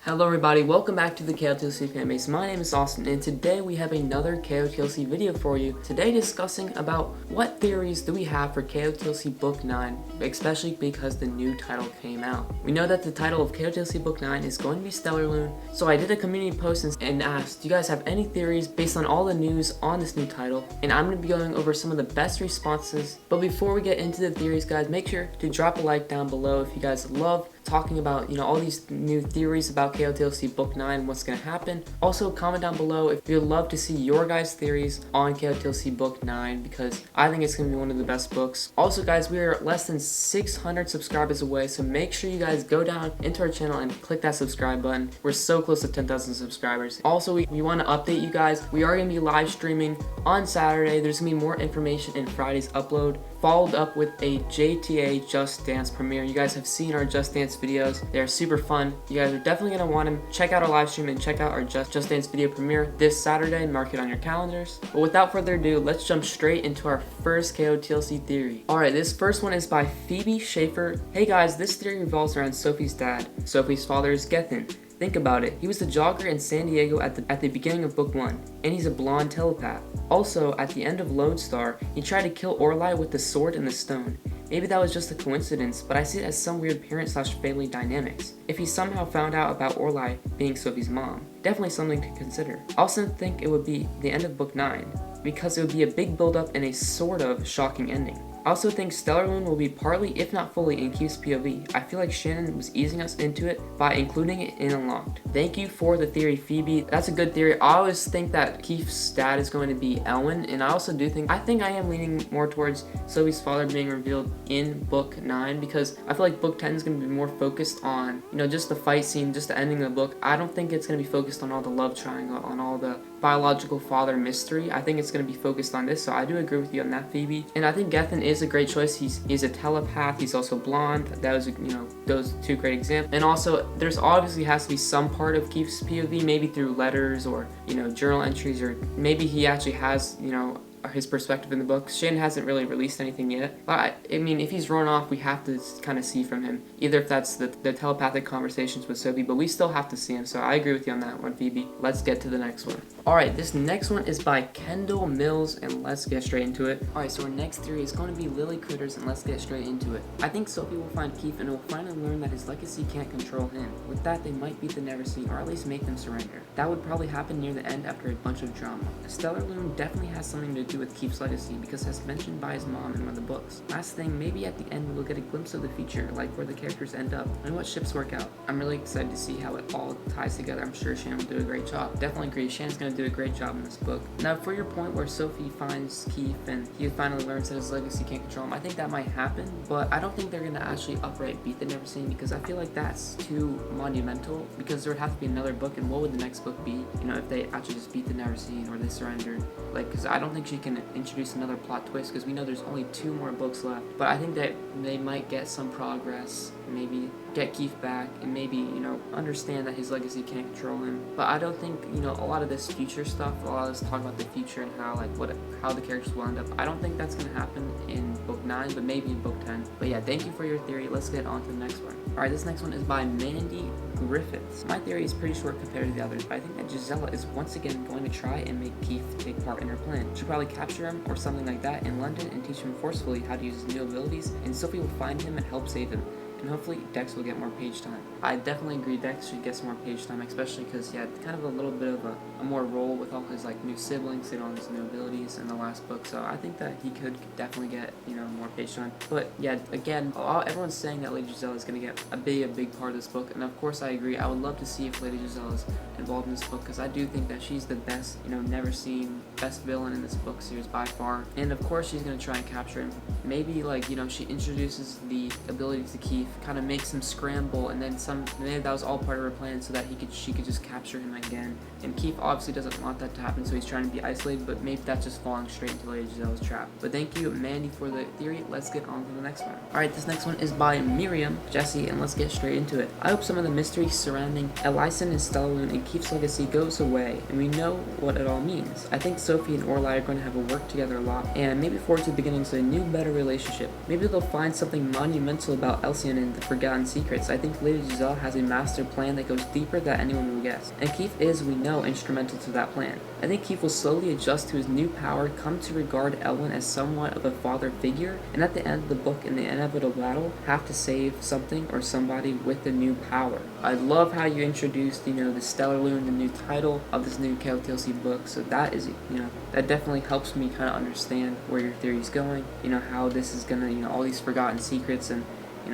Hello everybody, welcome back to the KOTLC Fanbase. My name is Austin and today we have another KOTLC video for you. Today discussing about what theories do we have for KOTLC Book 9, especially because the new title came out. We know that the title of KOTLC Book 9 is going to be STELLARLUNE, so I did a community post and asked, do you guys have any theories based on all the news on this new title? And I'm going to be going over some of the best responses. But before we get into the theories, guys, make sure to drop a like down below if you guys love talking about, all these new theories about KOTLC Book 9, what's going to happen. Also, comment down below if you'd love to see your guys' theories on KOTLC Book 9, because I think it's going to be one of the best books. Also, guys, we are less than 600 subscribers away, so make sure you guys go down into our channel and click that subscribe button. We're so close to 10,000 subscribers. Also, we want to update you guys. We are going to be live streaming on Saturday. There's going to be more information in Friday's upload, followed up with a JTA Just Dance premiere. You guys have seen our Just Dance videos. They're super fun. You guys are definitely going to want to check out our live stream and check out our Just Dance video premiere this Saturday. Mark it on your calendars. But without further ado, let's jump straight into our first KOTLC theory. Alright, this first one is by Phoebe, Schaefer. Hey guys, this theory revolves around Sophie's dad. Sophie's father is Caden. Think about it, he was the jogger in San Diego at the beginning of Book 1, and he's a blonde telepath. Also, at the end of Lone Star, he tried to kill Orlai with the sword and the stone. Maybe that was just a coincidence, but I see it as some weird parent/family dynamics. If he somehow found out about Orlai being Sophie's mom, definitely something to consider. I also think it would be the end of Book 9, because it would be a big build-up and a sort of shocking ending. I also think STELLARLUNE will be partly, if not fully, in Keefe's POV. I feel like Shannon was easing us into it by including it in Unlocked. Thank you for the theory, Phoebe. That's a good theory. I always think that Keefe's dad is going to be Elwyn, and I also do think, I am leaning more towards Sophie's father being revealed in Book 9, because I feel like Book 10 is going to be more focused on, just the fight scene, just the ending of the book. I don't think it's going to be focused on all the love triangle, on all the biological father mystery. I think it's going to be focused on this, so I do agree with you on that, Phoebe. And I think Caden is a great choice. He's a telepath. He's also blonde. That was, those two great examples. And also, there's obviously has to be some part of Keefe's POV, maybe through letters or, journal entries, or maybe he actually has, his perspective in the book. Shannon hasn't really released anything yet, but I mean, if he's run off, we have to kind of see from him, either if that's the telepathic conversations with Sophie, but we still have to see him, so I agree with you on that one, Phoebe. Let's get to the next one. Alright, this next one is by Kendall Mills, and let's get straight into it. Alright, so our next theory is going to be Lily Critters, and let's get straight into it. I think Sophie will find Keefe and will finally learn that his legacy can't control him. With that, they might beat the Neverseen, or at least make them surrender. That would probably happen near the end after a bunch of drama. STELLARLUNE definitely has something to do with Keefe's legacy, because it's mentioned by his mom in one of the books. Last thing, maybe at the end we'll get a glimpse of the future, like where the characters end up and what ships work out. I'm really excited to see how it all ties together. I'm sure Shannon will do a great job. Definitely agree, Shannon's going to do a great job in this book. Now, for your point where Sophie finds Keefe and he finally learns that his legacy can't control him, I think that might happen, but I don't think they're going to actually outright beat the Neverseen, because I feel like that's too monumental, because there would have to be another book, and what would the next book be, if they actually just beat the Neverseen or they surrendered, because I don't think she can introduce another plot twist, because we know there's only 2 more books left. But I think that they might get some progress, maybe get Keefe back, and maybe, understand that his legacy can't control him. But I don't think, a lot of this future stuff, a lot of this talk about the future and how, how the characters will end up, I don't think that's going to happen in Book 9, but maybe in Book 10. But yeah, thank you for your theory. Let's get on to the next one. Alright, this next one is by Mandy Griffiths. My theory is pretty short compared to the others, but I think that Jaiya is once again going to try and make Keefe take part in her plan. She'll probably capture him or something like that in London and teach him forcefully how to use his new abilities, and Sophie will find him and help save him. And hopefully Dex will get more page time. I definitely agree Dex should get some more page time, especially because he had kind of a little bit of a more role with all his new siblings and all his new abilities in the last book, so I think that he could definitely get more page time. But yeah, again, everyone's saying that Lady Jaiya is going to get a big part of this book, and of course I agree. I would love to see if Lady Jaiya is involved in this book, because I do think that she's the best, Neverseen, best villain in this book series by far, and of course she's going to try and capture him. Maybe she introduces the ability to Keefe, kind of makes him scramble, and then maybe that was all part of her plan, so that she could just capture him again. And Keefe obviously doesn't want that to happen, so he's trying to be isolated, but maybe that's just falling straight into Lady Jaiya's trap. But thank you, Mandy, for the theory. Let's get on to the next one. Alright, this next one is by Meriam Jesse, and let's get straight into it. I hope some of the mystery surrounding Elise and STELLARLUNE and Keefe's legacy goes away, and we know what it all means. I think Sophie and Orlai are going to have to work together a lot, and maybe forward to the beginnings of a new, better relationship. Maybe they'll find something monumental about Elsie and hidden in the Forgotten Secrets. I think Lady Giselle has a master plan that goes deeper than anyone will guess, and Keefe is, we know, instrumental to that plan. I think Keefe will slowly adjust to his new power, come to regard Elwyn as somewhat of a father figure, and at the end of the book, in the inevitable battle, have to save something or somebody with the new power. I love how you introduced, the STELLARLUNE, the new title of this new KOTLC book, so that is, that definitely helps me kind of understand where your theory is going, how this is gonna, all these forgotten secrets and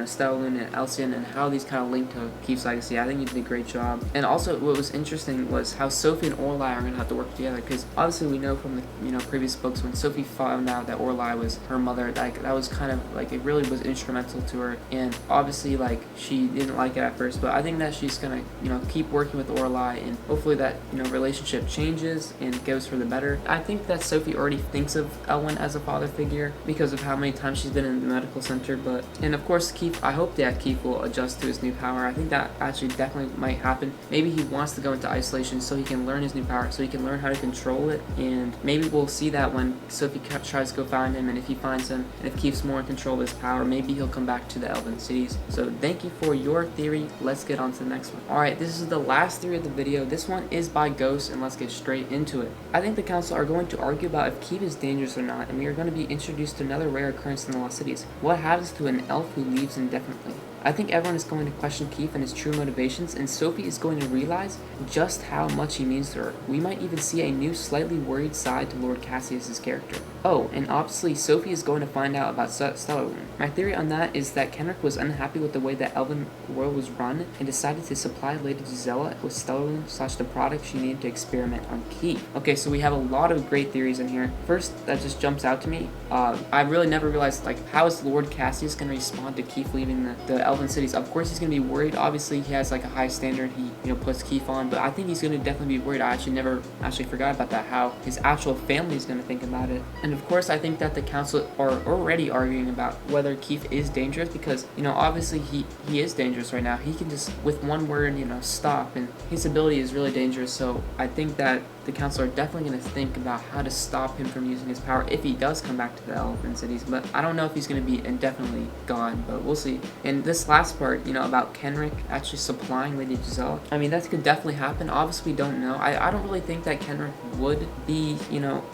STELLARLUNE and Alcyon and how these kind of link to Keefe's legacy. I think you did a great job. And also what was interesting was how Sophie and Orli are going to have to work together, because obviously we know from the previous books when Sophie found out that Orli was her mother, that was kind of like, it really was instrumental to her, and obviously like she didn't like it at first, but I think that she's going to keep working with Orli, and hopefully that relationship changes and goes for the better. I think that Sophie already thinks of Elwyn as a father figure because of how many times she's been in the medical center, and of course I hope that Keefe will adjust to his new power. I think that actually definitely might happen. Maybe he wants to go into isolation so he can learn his new power, so he can learn how to control it, and maybe we'll see that when Sophie tries to go find him, and if he finds him, and if Keefe's more in control of his power, maybe he'll come back to the Elven cities. So thank you for your theory. Let's get on to the next one. Alright, this is the last theory of the video. This one is by Ghost, and let's get straight into it. I think the council are going to argue about if Keefe is dangerous or not, and we are going to be introduced to another rare occurrence in the Lost Cities. What happens to an elf who leaves indefinitely? I think everyone is going to question Keefe and his true motivations, and Sophie is going to realize just how much he means to her. We might even see a new, slightly worried side to Lord Cassius's character. Oh, and obviously Sophie is going to find out about STELLARLUNE. My theory on that is that Kenrick was unhappy with the way that Elven world was run and decided to supply Lady Giselle with STELLARLUNE / the product she needed to experiment on Keefe. Okay, so we have a lot of great theories in here. First, that just jumps out to me. I really never realized, how is Lord Cassius going to respond to Keefe leaving the Elven cities? Of course he's going to be worried. Obviously he has a high standard he puts Keefe on, but I think he's going to definitely be worried. I never forgot about that, how his actual family is going to think about it. And of course I think that the council are already arguing about whether Keefe is dangerous, because obviously he is dangerous right now. He can just with one word stop, and his ability is really dangerous. So I think that the council are definitely going to think about how to stop him from using his power if he does come back to the Elven cities, but I don't know if he's going to be indefinitely gone, but we'll see. And this last part, about Kenrick actually supplying Lady Giselle, I mean, that could definitely happen. Obviously we don't know. I don't really think that Kenrick would be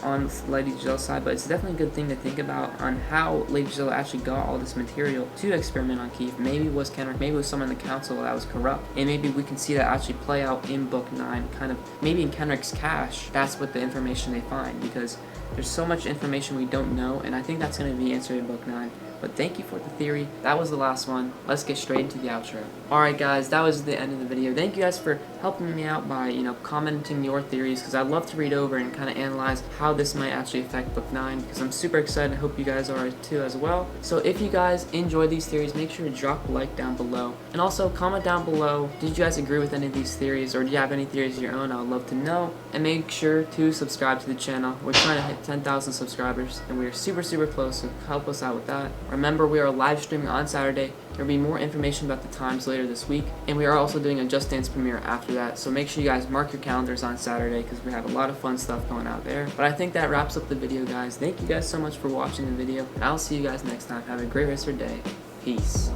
on Lady Giselle's side, but it's definitely a good thing to think about on how Lady Giselle actually got all this material to experiment on Keefe. Maybe it was Kenrick, maybe it was someone in the council that was corrupt, and maybe we can see that actually play out in book 9, kind of maybe in Kenrick's cache. That's what the information they find, because there's so much information we don't know, and I think that's going to be answered in book 9. But thank you for the theory. That was the last one. Let's get straight into the outro. Alright guys, that was the end of the video. Thank you guys for helping me out by, commenting your theories, because I'd love to read over and kind of analyze how this might actually affect book 9, because I'm super excited. I hope you guys are too as well. So if you guys enjoy these theories, make sure to drop a like down below. And also comment down below, did you guys agree with any of these theories, or do you have any theories of your own? I would love to know. And make sure to subscribe to the channel. We're trying to hit 10,000 subscribers, and we are super close, so help us out with that. Remember, we are live streaming on Saturday. There will be more information about the times later this week, and we are also doing a Just Dance premiere after that, so make sure you guys mark your calendars on Saturday, because we have a lot of fun stuff going out there. But I think that wraps up the video, guys. Thank you guys so much for watching the video, and I'll see you guys next time. Have a great rest of your day. Peace.